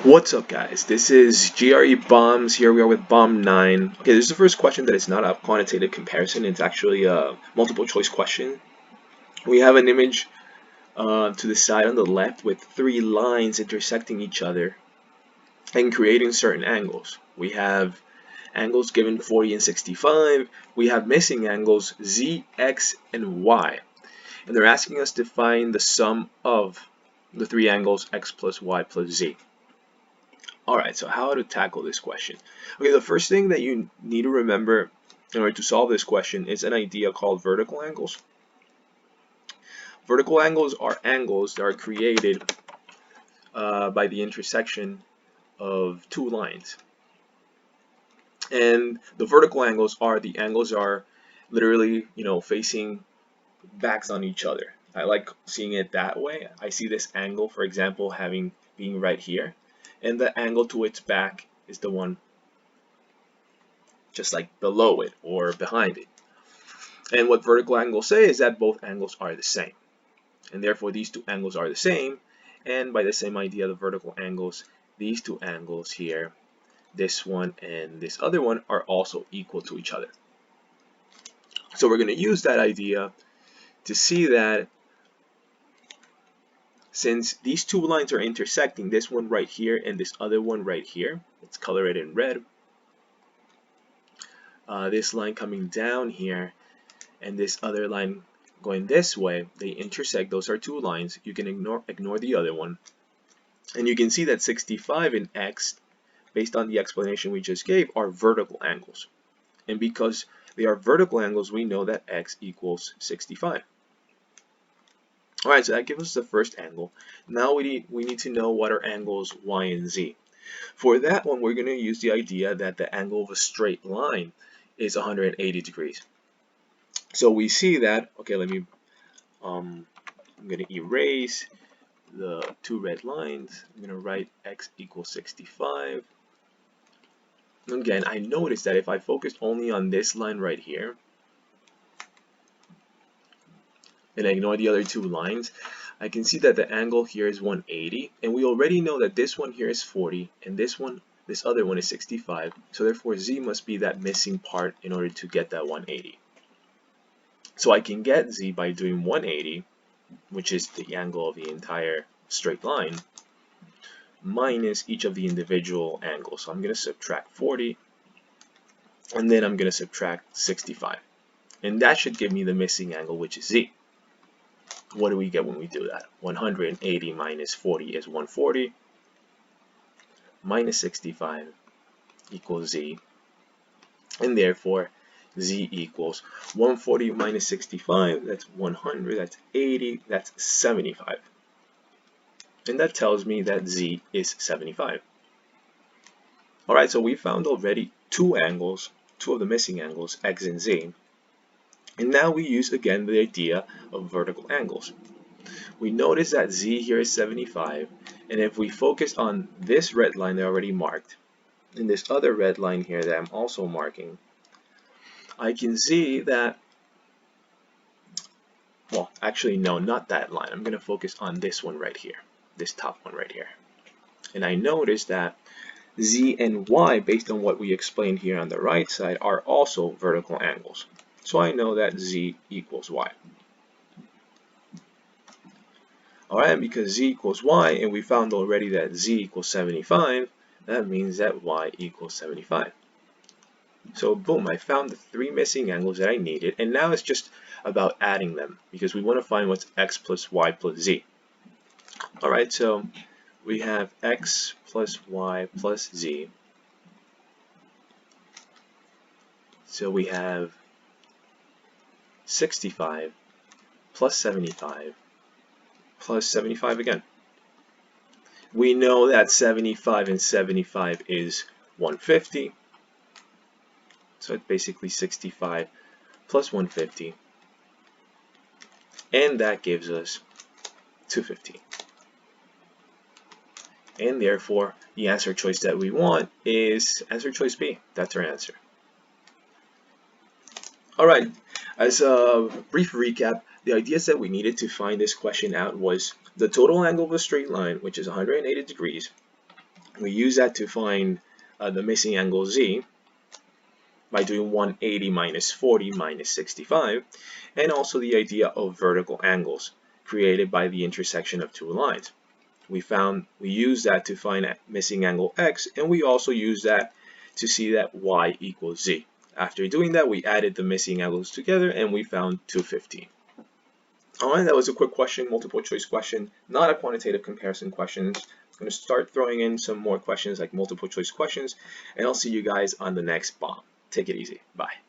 What's up, guys? This is GRE Bombs. Here we are with Bomb 9. Okay, this is the first question that is not a quantitative comparison. It's actually a multiple choice question. We have an image to the side on the left with three lines intersecting each other and creating certain angles. We have angles given 40 and 65. We have missing angles Z, X, and Y. And they're asking us to find the sum of the three angles X plus Y plus Z. Alright, so how to tackle this question. Okay, the first thing that you need to remember in order to solve this question is an idea called vertical angles. Vertical angles are angles that are created by the intersection of two lines. And the vertical angles are literally, facing backs on each other. I like seeing it that way. I see this angle, for example, being right here, and the angle to its back is the one just like below it or behind it. And what vertical angles say is that both angles are the same. And therefore these two angles are the same. And by the same idea, the vertical angles, these two angles here, this one and this other one, are also equal to each other. So we're going to use that idea to see that since these two lines are intersecting, this one right here and this other one right here, let's color it in red. This line coming down here and this other line going this way, they intersect. Those are two lines. You can ignore the other one. And you can see that 65 and X, based on the explanation we just gave, are vertical angles. And because they are vertical angles, we know that X equals 65. Alright, so that gives us the first angle. Now we need to know what are angles Y and Z. For that one, we're going to use the idea that the angle of a straight line is 180 degrees. So we see that, okay, I'm going to erase the two red lines. I'm going to write X equals 65. Again, I noticed that if I focus only on this line right here, and I ignore the other two lines, I can see that the angle here is 180, and we already know that this one here is 40, and this other one is 65, so therefore Z must be that missing part in order to get that 180. So I can get Z by doing 180, which is the angle of the entire straight line, minus each of the individual angles. So I'm going to subtract 40, and then I'm going to subtract 65. And that should give me the missing angle, which is Z. What do we get when we do that? 180 minus 40 is 140, minus 65 equals Z, and therefore Z equals 140 minus 65, that's 100, that's 80, that's 75. And that tells me that Z is 75. Alright, so we found already two angles, two of the missing angles, X and Z. And now we use again the idea of vertical angles. We notice that Z here is 75, and if we focus on this red line that I already marked, and this other red line here that I'm also marking, I can see that, well, actually no, not that line. I'm going to focus on this one right here, this top one right here. And I notice that Z and Y, based on what we explained here on the right side, are also vertical angles. So I know that Z equals Y. Alright, because Z equals Y, and we found already that Z equals 75, that means that Y equals 75. So boom, I found the three missing angles that I needed, and now it's just about adding them, because we want to find what's X plus Y plus Z. Alright, so we have X plus Y plus Z. So we have 65 plus 75 plus 75 again. We know that 75 and 75 is 150. So it's basically 65 plus 150. And that gives us 250. And therefore, the answer choice that we want is answer choice B. That's our answer. Alright, as a brief recap, the ideas that we needed to find this question out was the total angle of a straight line, which is 180 degrees, We use that to find the missing angle Z by doing 180 minus 40 minus 65, and also the idea of vertical angles created by the intersection of two lines. We use that to find a missing angle X, and we also use that to see that Y equals Z. After doing that, we added the missing angles together and we found 215. Alright, that was a quick question, multiple choice question, not a quantitative comparison question. I'm going to start throwing in some more questions like multiple choice questions, and I'll see you guys on the next bomb. Take it easy. Bye.